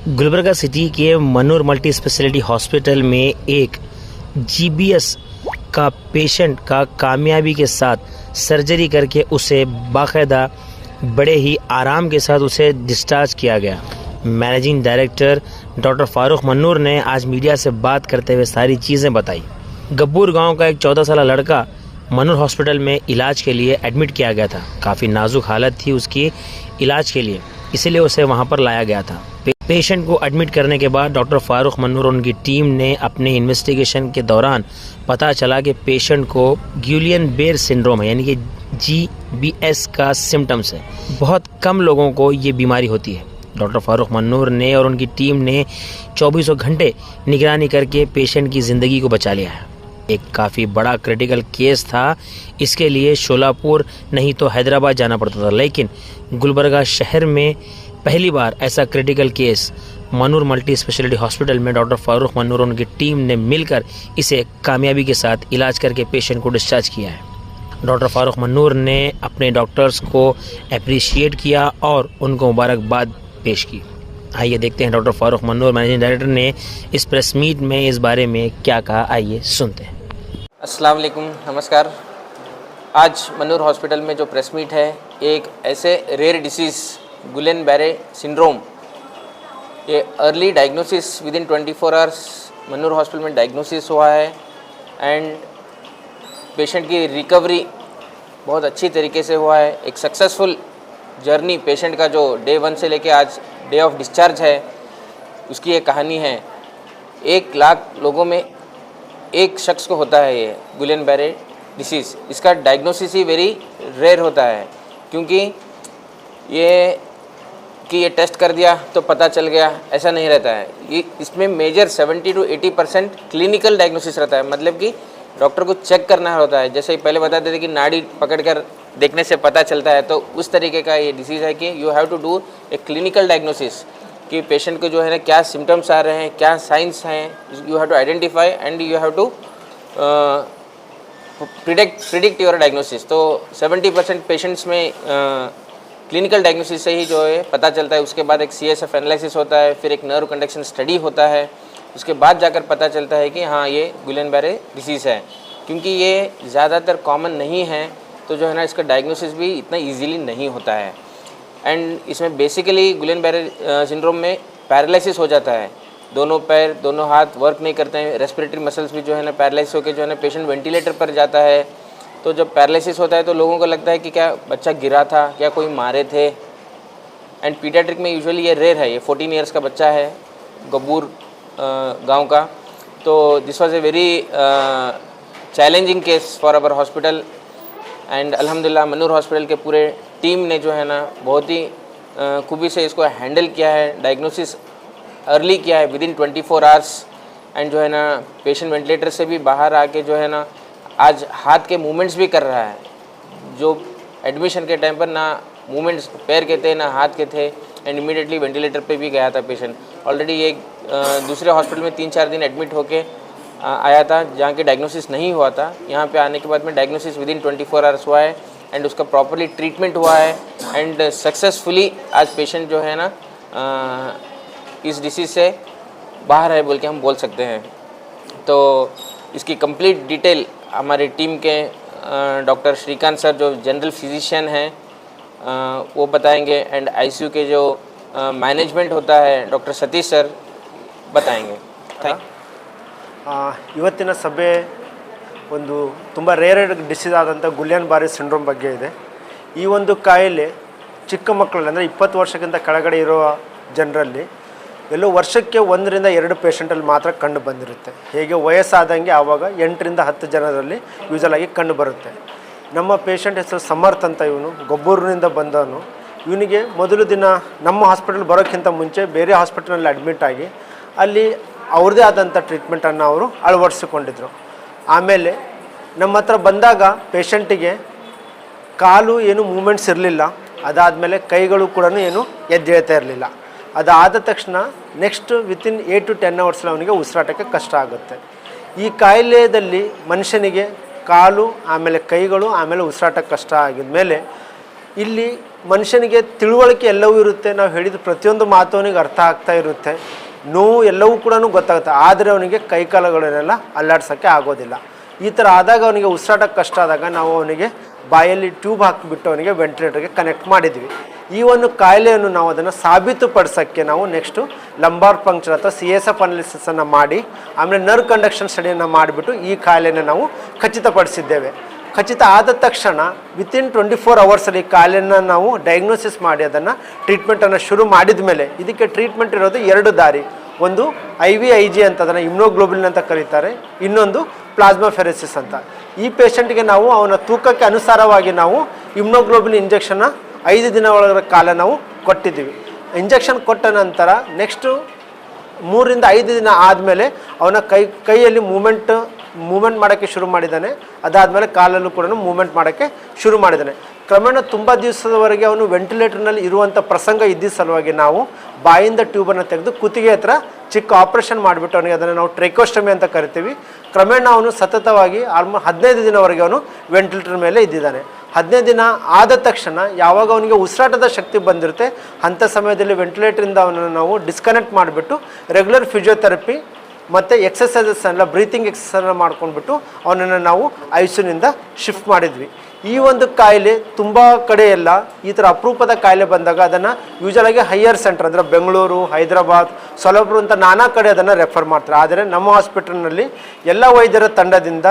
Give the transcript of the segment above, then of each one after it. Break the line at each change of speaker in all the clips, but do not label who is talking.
Gulbarga city के Manur multi speciality hospital में एक जीबीएस का पेशेंट का कामयाबी के साथ सर्जरी करके उसे बाकायदा बड़े ही आराम के साथ उसे डिस्चार्ज किया गया। Managing director doctor Farooq Mannur ने आज मीडिया से बात करते हुए सारी चीज़ें बताई। गब्बूर गांव का एक 14 साल लड़का मनूर हॉस्पिटल में इलाज के लिए एडमिट किया गया था। काफ़ी नाजुक हालत थी उसकी इलाज के लिए, इसीलिए उसे वहां पर लाया गया था। पेशेंट को एडमिट करने के बाद डॉक्टर फारूक मन्नूर और उनकी टीम ने अपने इन्वेस्टिगेशन के दौरान पता चला कि पेशेंट को गुइलेन बेरे सिंड्रोम है, यानी कि GBS का सिम्टम्स है। बहुत कम लोगों को ये बीमारी होती है। डॉक्टर फारूक मन्नूर ने और उनकी टीम ने 24 घंटे निगरानी करके पेशेंट की ज़िंदगी को बचा लिया है। एक काफ़ी बड़ा क्रिटिकल केस था, इसके लिए शोलापुर नहीं तो हैदराबाद जाना पड़ता था, लेकिन गुलबर्गा शहर में पहली बार ऐसा critical case Manur multi speciality hospital में डॉक्टर फारूक मन्नूर और उनकी टीम ने मिलकर इसे कामयाबी के साथ इलाज करके पेशेंट को डिस्चार्ज किया है। डॉक्टर फारूक मन्नूर ने अपने डॉक्टर्स को अप्रिशिएट किया और उनको मुबारकबाद पेश की। आइए देखते हैं doctor Farooq Mannur managing director ने इस प्रेस मीट में इस बारे में क्या कहा, आइए सुनते हैं।
अस्सलाम वालेकुम, नमस्कार। आज मनूर हॉस्पिटल में जो प्रेस मीट है, एक ऐसे रेयर डिसीज़ गुइलेन बेरे सिंड्रोम, ये early diagnosis with in 24 hours Manur hospital में डायग्नोसिस हुआ है एंड पेशेंट की रिकवरी बहुत अच्छी तरीके से हुआ है। एक सक्सेसफुल जर्नी पेशेंट का जो डे 1 से लेके आज डे ऑफ डिस्चार्ज है, उसकी एक कहानी है। 1 लाख लोगों में एक शख्स को होता है ये गुइलेन बेरे डिसीज़। इसका डायग्नोसिस ही वेरी रेयर होता है, क्योंकि ये टेस्ट कर दिया तो पता चल गया, ऐसा नहीं रहता है। ये इसमें मेजर 70 to 80% क्लिनिकल डायग्नोसिस रहता है, मतलब कि डॉक्टर को चेक करना होता है। जैसे पहले बताते थे कि नाड़ी पकड़कर देखने से पता चलता है, तो उस तरीके का ये डिसीज़ है कि you have to do a clinical diagnosis कि पेशेंट को जो है ना क्या सिम्टम्स आ रहे हैं, क्या साइंस हैं, you have to identify and you have to predict your diagnosis. तो 70% पेशेंट्स में क्लिनिकल डायग्नोसिस से ही जो है पता चलता है। उसके बाद एक CSF एनालिसिस होता है, फिर एक नर्व कंडक्शन स्टडी होता है, उसके बाद जाकर पता चलता है कि हाँ ये गुइलेन बेरे डिसीज़ है। क्योंकि ये ज़्यादातर कॉमन नहीं है, तो जो है ना इसका डायग्नोसिस भी इतना इजीली नहीं होता है। एंड इसमें बेसिकली गुइलेन बेरे सिंड्रोम में पैरालिसिस हो जाता है, दोनों पैर दोनों हाथ वर्क नहीं करते हैं, रेस्पिरेटरी मसल्स भी जो है ना पैरालिसिस होकर जो है ना पेशेंट वेंटिलेटर पर जाता है। तो जब पैरालिसिस होता है तो लोगों को लगता है कि क्या बच्चा गिरा था, क्या कोई मारे थे। एंड पीडियाट्रिक में यूजुअली ये रेयर है। ये 14 ईयर्स का बच्चा है, गब्बूर गांव का। तो this was a very challenging case for our hospital and अल्हम्दुलिल्लाह मनूर हॉस्पिटल के पूरे टीम ने जो है ना बहुत ही खूबी से इसको हैंडल किया है। डायग्नोसिस अर्ली किया है विद इन 24 आवर्स एंड जो है ना पेशेंट वेंटिलेटर से भी बाहर आके जो है ना आज हाथ के मूवमेंट्स भी कर रहा है। जो एडमिशन के टाइम पर ना मूवमेंट्स पैर के थे ना हाथ के थे, एंड इमीडिएटली वेंटिलेटर पे भी गया था पेशेंट। ऑलरेडी ये दूसरे हॉस्पिटल में 3-4 दिन एडमिट होके आया था, जहाँ के डायग्नोसिस नहीं हुआ था। यहाँ पे आने के बाद में डायग्नोसिस विद इन 24 आवर्स हुआ है एंड उसका प्रॉपरली ट्रीटमेंट हुआ है एंड सक्सेसफुली आज पेशेंट जो है ना इस डिसीज़ से बाहर है बोल के हम बोल सकते हैं। तो इसकी कंप्लीट डिटेल हमारी टीम के डॉक्टर श्रीकांत सर जो जनरल फिजिशियन हैं वो बताएंगे एंड ICU के जो मैनेजमेंट होता है डॉक्टर सतीश सर बताएंगे। थैंक
ಇವತ್ತಿನ ಸಭೆ ಒಂದು ತುಂಬ ರೇರ್ ಡಿಸೀಸ್ ಆದಂಥ ಗುಯಿಲೆನ್ ಬೇರೆ ಸಿಂಡ್ರೋಮ್ ಬಗ್ಗೆ ಇದೆ. ಈ ಒಂದು ಕಾಯಿಲೆ ಚಿಕ್ಕ ಮಕ್ಕಳಲ್ಲಿ ಅಂದರೆ 20 ವರ್ಷಕ್ಕಿಂತ ಕೆಳಗಡೆ ಇರೋ ಜನರಲ್ಲಿ ಎಲ್ಲೋ ವರ್ಷಕ್ಕೆ 1 ರಿಂದ 2 ಪೇಷಂಟಲ್ಲಿ ಮಾತ್ರ ಕಂಡು ಬಂದಿರುತ್ತೆ. ಹೇಗೆ ವಯಸ್ಸಾದಂಗೆ ಆವಾಗ 8 ರಿಂದ 10 ಜನರಲ್ಲಿ ಯೂಸಲ್ ಆಗಿ ಕಂಡು ಬರುತ್ತೆ. ನಮ್ಮ ಪೇಷಂಟ್ ಹೆಸರು ಸಮರ್ಥ ಅಂತ, ಇವನು ಗಬ್ಬೂರಿನಿಂದ ಬಂದವನು. ಇವನಿಗೆ ಮೊದಲು ದಿನ ನಮ್ಮ ಹಾಸ್ಪಿಟಲ್ ಬರೋಕ್ಕಿಂತ ಮುಂಚೆ ಬೇರೆ ಹಾಸ್ಪಿಟಲ್ನಲ್ಲಿ ಅಡ್ಮಿಟ್ ಆಗಿ ಅಲ್ಲಿ ಅವ್ರದ್ದೇ ಆದಂಥ ಟ್ರೀಟ್ಮೆಂಟನ್ನು ಅವರು ಅಳವಡಿಸಿಕೊಂಡಿದ್ರು. ಆಮೇಲೆ ನಮ್ಮ ಹತ್ರ ಬಂದಾಗ ಪೇಷಂಟಿಗೆ ಕಾಲು ಏನು ಮೂಮೆಂಟ್ಸ್ ಇರಲಿಲ್ಲ, ಅದಾದಮೇಲೆ ಕೈಗಳು ಕೂಡ ಏನು ಎದ್ದೇಳ್ತಾ ಇರಲಿಲ್ಲ. ಅದಾದ ತಕ್ಷಣ ನೆಕ್ಸ್ಟ್ ವಿತಿನ್ 8 to 10 ಅವರ್ಸಲ್ಲಿ ಅವನಿಗೆ ಉಸಿರಾಟಕ್ಕೆ ಕಷ್ಟ ಆಗುತ್ತೆ. ಈ ಕಾಯಿಲೆಯಲ್ಲಿ ಮನುಷ್ಯನಿಗೆ ಕಾಲು ಆಮೇಲೆ ಕೈಗಳು ಆಮೇಲೆ ಉಸಿರಾಟಕ್ಕೆ ಕಷ್ಟ ಆಗಿದ ಮೇಲೆ ಇಲ್ಲಿ ಮನುಷ್ಯನಿಗೆ ತಿಳುವಳಿಕೆ ಎಲ್ಲವೂ ಇರುತ್ತೆ, ನಾವು ಹೇಳಿದ ಪ್ರತಿಯೊಂದು ಮಾತು ಅವನಿಗೆ ಅರ್ಥ ಆಗ್ತಾ ಇರುತ್ತೆ, ನೋವು ಎಲ್ಲವೂ ಕೂಡ ಗೊತ್ತಾಗುತ್ತೆ, ಆದರೆ ಅವನಿಗೆ ಕೈಕಾಲುಗಳನ್ನೆಲ್ಲ ಅಲ್ಲಾಡ್ಸೋಕ್ಕೆ ಆಗೋದಿಲ್ಲ. ಈ ಥರ ಆದಾಗ ಅವನಿಗೆ ಉಸಿರಾಟಕ್ಕೆ ಕಷ್ಟ ಆದಾಗ ನಾವು ಅವನಿಗೆ ಬಾಯಲ್ಲಿ ಟ್ಯೂಬ್ ಹಾಕಿಬಿಟ್ಟು ಅವನಿಗೆ ವೆಂಟಿಲೇಟರ್ಗೆ ಕನೆಕ್ಟ್ ಮಾಡಿದ್ವಿ. ಈ ಒಂದು ಕಾಯಿಲೆಯನ್ನು ನಾವು ಅದನ್ನು ಸಾಬೀತುಪಡಿಸೋಕ್ಕೆ ನಾವು ನೆಕ್ಸ್ಟು ಲಂಬಾರ್ ಪಂಕ್ಚರ್ ಅಥವಾ CSF ಅನಾಲಿಸಿಸನ್ನು ಮಾಡಿ ಆಮೇಲೆ ನರ್ವ್ ಕಂಡಕ್ಷನ್ ಸ್ಟಡಿಯನ್ನು ಮಾಡಿಬಿಟ್ಟು ಈ ಕಾಯಿಲೆನ ನಾವು ಖಚಿತಪಡಿಸಿದ್ದೇವೆ. ಖಚಿತ ಆದ ತಕ್ಷಣ ವಿತಿನ್ 24 ಅವರ್ಸಲ್ಲಿ ಕಾಯಿಲೆಯನ್ನು ನಾವು ಡಯಾಗ್ನೋಸಿಸ್ ಮಾಡಿ ಅದನ್ನು ಟ್ರೀಟ್ಮೆಂಟನ್ನು ಶುರು ಮಾಡಿದ ಮೇಲೆ ಇದಕ್ಕೆ ಟ್ರೀಟ್ಮೆಂಟ್ ಇರೋದು 2 ದಾರಿ. ಒಂದು IVIG ಅಂತ ಅದನ್ನು ಇಮ್ಯುನೋಗ್ಲೋಬುಲಿನ್ ಅಂತ ಕರೀತಾರೆ, ಇನ್ನೊಂದು ಪ್ಲಾಸ್ಮಾಫೆರೆಸಿಸ್ ಅಂತ. ಈ ಪೇಷಂಟ್ಗೆ ನಾವು ಅವನ ತೂಕಕ್ಕೆ ಅನುಸಾರವಾಗಿ ನಾವು ಇಮ್ಯುನೋಗ್ಲೋಬುಲಿನ್ ಇಂಜೆಕ್ಷನ್ನ 5 ದಿನಗಳ ಕಾಲ ನಾವು ಕೊಟ್ಟಿದ್ದೀವಿ. ಇಂಜೆಕ್ಷನ್ ಕೊಟ್ಟ ನಂತರ ನೆಕ್ಸ್ಟು 3 ರಿಂದ 5 ದಿನ ಆದಮೇಲೆ ಅವನ ಕೈಯಲ್ಲಿ ಮೂಮೆಂಟ್ ಮಾಡೋಕ್ಕೆ ಶುರು ಮಾಡಿದ್ದಾನೆ. ಅದಾದಮೇಲೆ ಕಾಲಲ್ಲೂ ಕೂಡ ಮೂಮೆಂಟ್ ಮಾಡೋಕ್ಕೆ ಶುರು ಮಾಡಿದ್ದಾನೆ. ಕ್ರಮೇಣ ತುಂಬ ದಿವಸದವರೆಗೆ ಅವನು ವೆಂಟಿಲೇಟರ್ನಲ್ಲಿ ಇರುವಂಥ ಪ್ರಸಂಗ ಇದ್ದ ಸಲುವಾಗಿ ನಾವು ಬಾಯಿಂದ ಟ್ಯೂಬನ್ನು ತೆಗೆದು ಕುತ್ತಿಗೆ ಹತ್ರ ಚಿಕ್ಕ ಆಪ್ರೇಷನ್ ಮಾಡಿಬಿಟ್ಟು ಅವನಿಗೆ ಅದನ್ನು ನಾವು ಟ್ರೆಕೋಸ್ಟಮಿ ಅಂತ ಕರಿತೀವಿ. ಕ್ರಮೇಣ ಅವನು ಸತತವಾಗಿ 15 ದಿನವರೆಗೆ ಅವನು ವೆಂಟಿಲೇಟರ್ ಮೇಲೆ ಇದ್ದಿದ್ದಾನೆ. 15 ದಿನ ಆದ ತಕ್ಷಣ ಯಾವಾಗ ಅವನಿಗೆ ಉಸಿರಾಟದ ಶಕ್ತಿ ಬಂದಿರುತ್ತೆ ಅಂಥ ಸಮಯದಲ್ಲಿ ವೆಂಟಿಲೇಟರಿಂದ ಅವನನ್ನು ನಾವು ಡಿಸ್ಕನೆಕ್ಟ್ ಮಾಡಿಬಿಟ್ಟು ರೆಗ್ಯುಲರ್ ಫಿಸಿಯೋಥೆರಪಿ ಮತ್ತು ಎಕ್ಸಸೈಸಸ್ ಎಲ್ಲ ಬ್ರೀತಿಂಗ್ ಎಕ್ಸಸೈಸನ್ನು ಮಾಡ್ಕೊಂಡ್ಬಿಟ್ಟು ಅವನನ್ನು ನಾವು ICUನಿಂದ ಶಿಫ್ಟ್ ಮಾಡಿದ್ವಿ. ಈ ಒಂದು ಕಾಯಿಲೆ ತುಂಬ ಕಡೆ ಎಲ್ಲ ಈ ಥರ ಅಪರೂಪದ ಕಾಯಿಲೆ ಬಂದಾಗ ಅದನ್ನು ಯೂಶಲಾಗಿ ಹೈಯರ್ ಸೆಂಟರ್ ಅಂದರೆ ಬೆಂಗಳೂರು, ಹೈದರಾಬಾದ್, ಸೊಲಪುರ ಅಂತ ನಾನಾ ಕಡೆ ಅದನ್ನು ರೆಫರ್ ಮಾಡ್ತಾರೆ. ಆದರೆ ನಮ್ಮ ಹಾಸ್ಪಿಟಲ್ನಲ್ಲಿ ಎಲ್ಲ ವೈದ್ಯರ ತಂಡದಿಂದ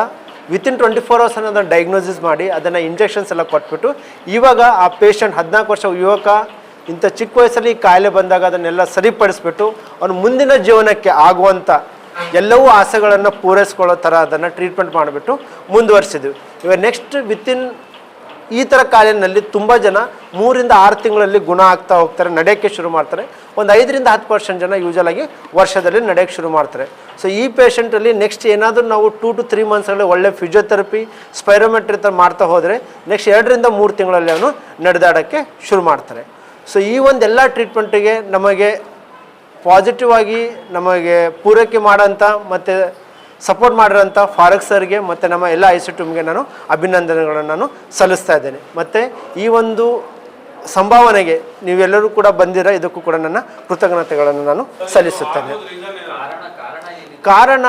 ವಿತಿನ್ 24 ಅವರ್ಸ್ ಅದನ್ನು ಡಯಾಗ್ನೋಸಿಸ್ ಮಾಡಿ ಅದನ್ನು ಇಂಜೆಕ್ಷನ್ಸ್ ಎಲ್ಲ ಕೊಟ್ಬಿಟ್ಟು ಇವಾಗ ಆ ಪೇಷಂಟ್ 14 ವರ್ಷ ಯುವಕ ಇಂಥ ಚಿಕ್ಕ ವಯಸ್ಸಲ್ಲಿ ಕಾಯಿಲೆ ಬಂದಾಗ ಅದನ್ನೆಲ್ಲ ಸರಿಪಡಿಸ್ಬಿಟ್ಟು ಅವನು ಮುಂದಿನ ಜೀವನಕ್ಕೆ ಆಗುವಂಥ ಎಲ್ಲವೂ ಆಸೆಗಳನ್ನು ಪೂರೈಸ್ಕೊಳ್ಳೋ ಥರ ಅದನ್ನು ಟ್ರೀಟ್ಮೆಂಟ್ ಮಾಡಿಬಿಟ್ಟು ಮುಂದುವರಿಸಿದ್ವಿ. ಇವಾಗ ನೆಕ್ಸ್ಟ್ ವಿತಿನ್ ಈ ಥರ ಕಾಯಿಲೆಯಲ್ಲಿ ತುಂಬ ಜನ 3 ರಿಂದ 6 ತಿಂಗಳಲ್ಲಿ ಗುಣ ಆಗ್ತಾ ಹೋಗ್ತಾರೆ, ನಡೆಯೋಕ್ಕೆ ಶುರು ಮಾಡ್ತಾರೆ. ಒಂದು 5 ರಿಂದ 10% ಜನ ಯೂಶಲಾಗಿ ವರ್ಷದಲ್ಲಿ ನಡೆಯೋಕ್ಕೆ ಶುರು ಮಾಡ್ತಾರೆ. ಸೊ ಈ ಪೇಷಂಟಲ್ಲಿ ನೆಕ್ಸ್ಟ್ ಏನಾದರೂ ನಾವು 2 to 3 ಮಂತ್ಸ್ಗಳಲ್ಲಿ ಒಳ್ಳೆ ಫಿಸಿಯೋಥೆರಪಿ, ಸ್ಪೈರೋಮೆಟ್ರಿ ಥರ ಮಾಡ್ತಾ ಹೋದರೆ ನೆಕ್ಸ್ಟ್ 2 ರಿಂದ 3 ತಿಂಗಳಲ್ಲಿ ಅವನು ನಡೆದಾಡೋಕ್ಕೆ ಶುರು ಮಾಡ್ತಾರೆ. ಸೊ ಈ ಒಂದೆಲ್ಲ ಟ್ರೀಟ್ಮೆಂಟಿಗೆ ನಮಗೆ ಪಾಸಿಟಿವ್ ಆಗಿ ನಮಗೆ ಪೂರೈಕೆ ಮಾಡೋಂಥ ಮತ್ತು ಸಪೋರ್ಟ್ ಮಾಡಿರೋಂಥ ಫಾರಕ್ ಸರ್ಗೆ ಮತ್ತು ನಮ್ಮ ಎಲ್ಲ ICU ಟೀಮ್ಗೆ ನಾನು ಅಭಿನಂದನೆಗಳನ್ನು ನಾನು ಸಲ್ಲಿಸ್ತಾ ಇದ್ದೇನೆ. ಮತ್ತು ಈ ಒಂದು ಸಂಭಾವನೆಗೆ ನೀವೆಲ್ಲರೂ ಕೂಡ ಬಂದಿರೋ ಇದಕ್ಕೂ ಕೂಡ ನನ್ನ ಕೃತಜ್ಞತೆಗಳನ್ನು ನಾನು ಸಲ್ಲಿಸುತ್ತೇನೆ. ಕಾರಣ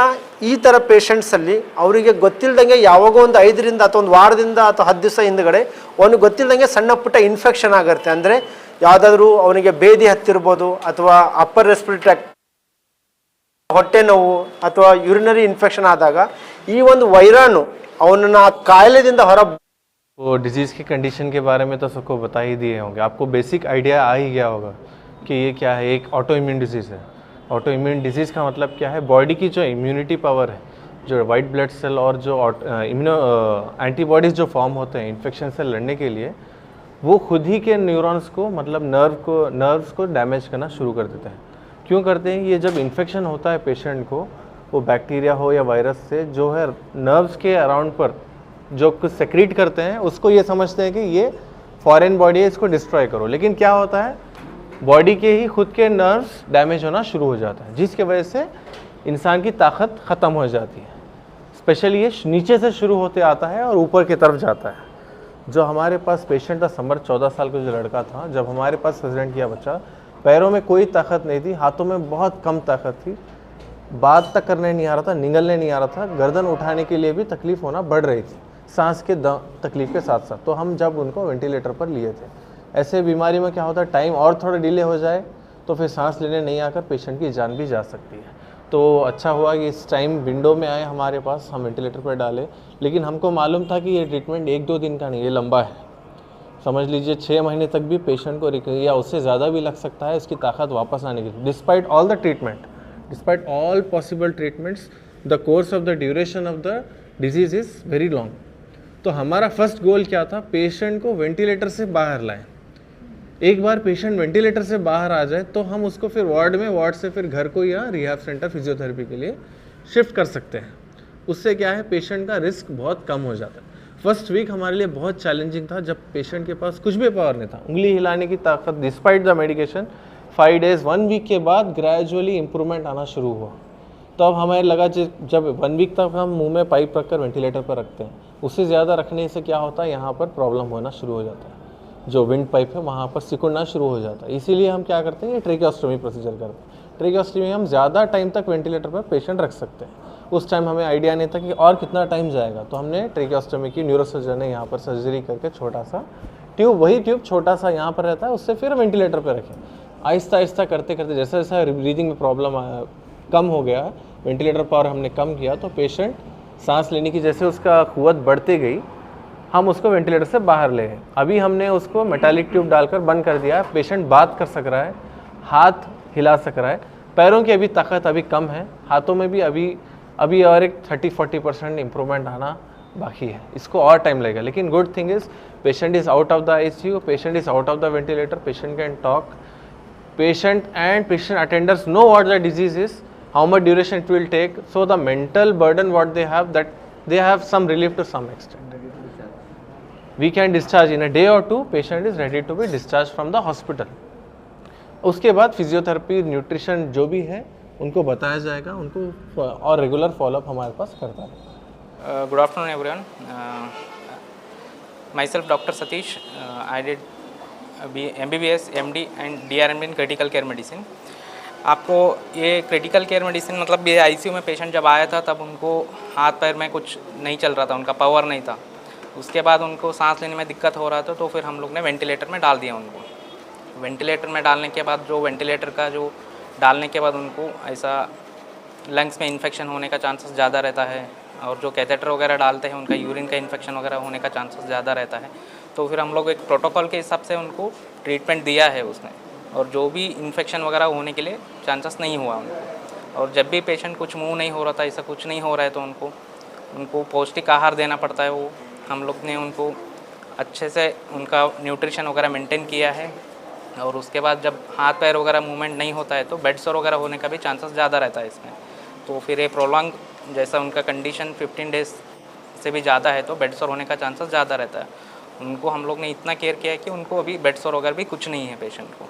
ಈ ಥರ ಪೇಷಂಟ್ಸಲ್ಲಿ ಅವರಿಗೆ ಗೊತ್ತಿಲ್ಲದಂಗೆ ಯಾವಾಗೋ ಒಂದು 5 ರಿಂದ ಅಥವಾ ಒಂದು ವಾರದಿಂದ ಅಥವಾ 10 ದಿವಸ ಹಿಂದ್ಗಡೆ ಅವನಿಗೆ ಗೊತ್ತಿಲ್ಲದಂಗೆ ಸಣ್ಣ ಪುಟ್ಟ ಇನ್ಫೆಕ್ಷನ್ ಆಗಿರುತ್ತೆ. ಅಂದರೆ ಯಾವುದಾದ್ರೂ ಅವನಿಗೆ ಬೇದಿ ಹತ್ತಿರ್ಬೋದು ಅಥವಾ ಅಪ್ಪರ್ ರೆಸ್ಪಿರೇಟರಿ ಟ್ರ್ಯಾಕ್ಟ್ ಹೊಟ್ಟೆ ನೋವು ಅಥವಾ ಯೂರಿನರಿ ಇನ್ಫೆಕ್ಷನ್ ಆದಾಗ ಈ ಒಂದು ವೈರಾಣು ಅವನನ್ನು ಆ ಕಾಯಿಲೆದಿಂದ ಹೊರ
वो डिजीज़ की कंडीशन के बारे में तो सबको बता ही दिए होंगे, आपको बेसिक आइडिया आ ही गया होगा कि ये क्या है. एक ऑटो इम्यून डिजीज़ है. ऑटो इम्यून डिजीज़ का मतलब क्या है, बॉडी की जो इम्यूनिटी पावर है, जो वाइट ब्लड सेल और जो एंटीबॉडीज़ जो फॉर्म होते हैं इन्फेक्शन से लड़ने के लिए, वो खुद ही के न्यूरॉन्स को मतलब नर्व्स को डैमेज करना शुरू कर देते हैं. क्यों करते हैं ये, जब इन्फेक्शन होता है पेशेंट को, वो बैक्टीरिया हो या वायरस से जो है नर्व्स के अराउंड पर जो कुछ सेक्रीट करते हैं उसको ये समझते हैं कि ये फॉरेन बॉडी है, इसको डिस्ट्रॉय करो. लेकिन क्या होता है, बॉडी के ही खुद के नर्व्स डैमेज होना शुरू हो जाता है, जिसके वजह से इंसान की ताकत ख़त्म हो जाती है. स्पेशली ये नीचे से शुरू होते आता है और ऊपर की तरफ जाता है. जो हमारे पास पेशेंट था समर 14 साल का जो लड़का था, जब हमारे पास प्रेजेंट किया बच्चा, पैरों में कोई ताकत नहीं थी, हाथों में बहुत कम ताकत थी, बात तक करने नहीं आ रहा था, निगलने नहीं आ रहा था, गर्दन उठाने के लिए भी तकलीफ़ होना बढ़ रही थी सांस के तकलीफ़ के साथ साथ. तो हम जब उनको वेंटिलेटर पर लिए थे, ऐसे बीमारी में क्या होता है, टाइम और थोड़ा डिले हो जाए तो फिर सांस लेने नहीं आकर पेशेंट की जान भी जा सकती है. तो अच्छा हुआ कि इस टाइम विंडो में आए हमारे पास, हम वेंटिलेटर पर डाले. लेकिन हमको मालूम था कि ये ट्रीटमेंट 1-2 दिन का नहीं, ये लंबा है. समझ लीजिए 6 महीने तक भी पेशेंट को रिकवरी या उससे ज़्यादा भी लग सकता है इसकी ताकत वापस आने के लिए. Despite all the treatment, despite all possible treatments, the course of the duration of the disease is very long. तो हमारा फर्स्ट गोल क्या था, पेशेंट को वेंटिलेटर से बाहर लाएं. एक बार पेशेंट वेंटिलेटर से बाहर आ जाए तो हम उसको फिर वार्ड से फिर घर को या रिहैब सेंटर फिजियोथेरेपी के लिए शिफ्ट कर सकते हैं. उससे क्या है, पेशेंट का रिस्क बहुत कम हो जाता है. फर्स्ट वीक हमारे लिए बहुत चैलेंजिंग था, जब पेशेंट के पास कुछ भी पावर नहीं था, उंगली हिलाने की ताकत, despite the medication. 5 days 1 week के बाद ग्रेजुअली इम्प्रूवमेंट आना शुरू हुआ. तब हमें लगा जब 1 वीक तक हम मुंह में पाइप रखकर वेंटिलेटर पर रखते हैं, उससे ज़्यादा रखने से क्या होता है, यहाँ पर प्रॉब्लम होना शुरू हो जाता है. जो विंड पाइप है वहाँ पर सिकुड़ना शुरू हो जाता है। इसीलिए हम क्या करते हैं, ये ट्रेकियोस्टोमी प्रोसीजर करते हैं। ट्रेकियोस्टोमी में हम ज़्यादा टाइम तक वेंटिलेटर पर पेशेंट रख सकते हैं। उस टाइम हमें आइडिया नहीं था कि और कितना टाइम जाएगा, तो हमने ट्रेकियोस्टोमी की न्यूरोसर्जन ने यहाँ पर सर्जरी करके छोटा सा ट्यूब, वही ट्यूब छोटा सा यहाँ पर रहता है, उससे फिर वेंटिलेटर पर रखें। आहिस्ता आहिस्ता करते करते जैसे जैसा ब्रीदिंग में प्रॉब्लम कम हो गया, वेंटिलेटर पावर हमने कम किया, तो पेशेंट सांस लेने की जैसे उसका कुव्वत बढ़ती गई, हम उसको वेंटिलेटर से बाहर ले गए। अभी हमने उसको मेटालिक ट्यूब डालकर बंद कर दिया। पेशेंट बात कर सक रहा है, हाथ हिला सक रहा है, पैरों की अभी ताकत अभी कम है, हाथों में भी अभी और एक 30-40% इम्प्रूवमेंट आना बाकी है। इसको और टाइम लगेगा, लेकिन good thing is patient is out of the ICU, patient is out of the ventilator, patient can talk, patient and patient attenders know what the disease is, how much duration it will take, so the mental burden what they have, that they have some relief to some extent. We can discharge in a day or two, patient is ready to be discharged from the hospital. उसके बाद physiotherapy, nutrition जो भी है उनको बताया जाएगा, उनको और रेगुलर फॉलोअप हमारे पास करता है।
Good afternoon everyone. Myself Dr. Satish. I did MBBS, MD and DRMD in critical care medicine. आपको ये क्रिटिकल केयर मेडिसिन मतलब ये ICU में पेशेंट जब आया था तब उनको हाथ पैर में कुछ नहीं चल रहा था, उनका पावर नहीं था। उसके बाद उनको सांस लेने में दिक्कत हो रहा था, तो फिर हम लोग ने वेंटिलेटर में डाल दिया उनको। वेंटिलेटर में डालने के बाद जो वेंटिलेटर का जो डालने के बाद उनको ऐसा लंग्स में इन्फेक्शन होने का चांसेस ज़्यादा रहता है, और जो कैथेटर वगैरह डालते हैं उनका यूरिन का इन्फेक्शन वगैरह होने का चांसेस ज़्यादा रहता है। तो फिर हम लोग एक प्रोटोकॉल के हिसाब से उनको ट्रीटमेंट दिया है उसने, और जो भी इन्फेक्शन वगैरह होने के लिए चांसेस नहीं हुआ उनको। और जब भी पेशेंट कुछ मुंह नहीं हो रहा था, ऐसा कुछ नहीं हो रहा है, तो उनको पौष्टिक आहार देना पड़ता है। वो हम लोग ने उनको अच्छे से उनका न्यूट्रिशन वगैरह मेंटेन किया है। और उसके बाद जब हाथ पैर वगैरह मूवमेंट नहीं होता है तो बेड सोर वगैरह होने का भी चांसेस ज़्यादा रहता है इसमें। तो फिर ये प्रोलॉन्ग जैसा उनका कंडीशन 15 डेज से भी ज़्यादा है तो बेड सोर होने का चांसेस ज़्यादा रहता है। उनको हम लोग ने इतना केयर किया है कि उनको अभी बेड सोर वगैरह भी कुछ नहीं है पेशेंट को।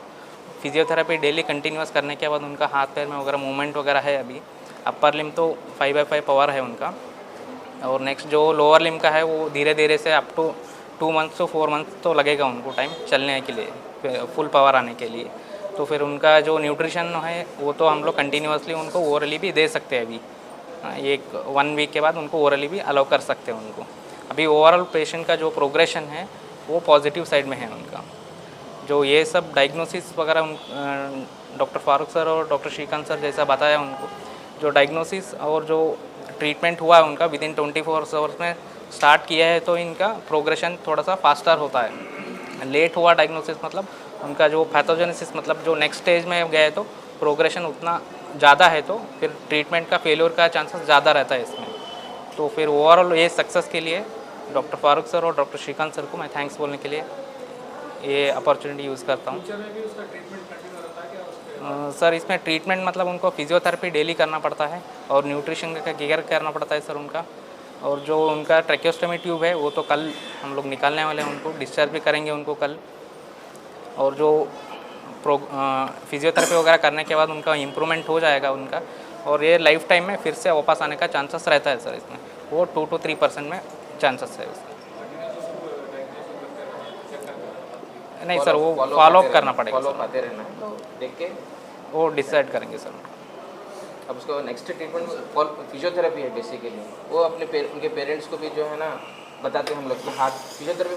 फिजियोथेरेपी डेली कंटिन्यूस करने के बाद उनका हाथ पैर में वगैरह मूवमेंट वगैरह है। अभी अपर लिम तो 5/5 पावर है उनका, और नेक्स्ट जो लोअर लिम का है वो धीरे धीरे से up to 2 months to 4 months तो लगेगा उनको टाइम चलने के लिए, फुल पावर आने के लिए। तो फिर उनका जो न्यूट्रिशन है वो तो हम लोग कंटिन्यूसली उनको ओरली भी दे सकते हैं। अभी एक 1 वीक के बाद उनको ओरली भी अलाउ कर सकते हैं उनको। अभी ओवरऑल पेशेंट का जो प्रोग्रेशन है वो पॉजिटिव साइड में है उनका। जो ये सब डायग्नोसिस वगैरह डॉक्टर फारूक सर और डॉक्टर श्रीकांत सर जैसा बताया उनको, जो डायग्नोसिस और जो ट्रीटमेंट हुआ है उनका विदिन 24 आवर्स में स्टार्ट किया है, तो इनका प्रोग्रेशन थोड़ा सा फास्टर होता है। लेट हुआ डायग्नोसिस मतलब उनका जो पैथोजेनेसिस मतलब जो नेक्स्ट स्टेज में गए तो प्रोग्रेशन उतना ज़्यादा है, तो फिर ट्रीटमेंट का फेलियर का चांसेस ज़्यादा रहता है इसमें। तो फिर ओवरऑल ये सक्सेस के लिए डॉक्टर फारूक सर और डॉक्टर श्रीकांत सर को मैं थैंक्स बोलने के लिए ये अपॉर्चुनिटी यूज़ करता हूँ। सर इसमें ट्रीटमेंट मतलब उनको फिजियोथेरेपी डेली करना पड़ता है और न्यूट्रिशन का केयर करना पड़ता है सर उनका। और जो उनका ट्रैकियोस्टोमी ट्यूब है वो तो कल हम लोग निकालने वाले हैं, उनको डिस्चार्ज भी करेंगे उनको कल। और जो फिजियोथेरेपी वगैरह करने के बाद उनका इम्प्रूवमेंट हो जाएगा उनका, और ये लाइफ टाइम में फिर से वापस आने का चांसेस रहता है सर इसमें, वो 2 to 3% में चांसेस है इसमें। नहीं सर वो फॉलोअप करना पड़ेगा,
फॉलोअप आते रहना है, तो देख के
वो डिसाइड करेंगे सर।
अब उसको नेक्स्ट ट्रीटमेंट फिजियोथेरेपी है बेसिकली, वो अपने उनके पेरेंट्स को भी जो है ना बताते हैं हम लोग कि हाथ फिजियोथेरेपी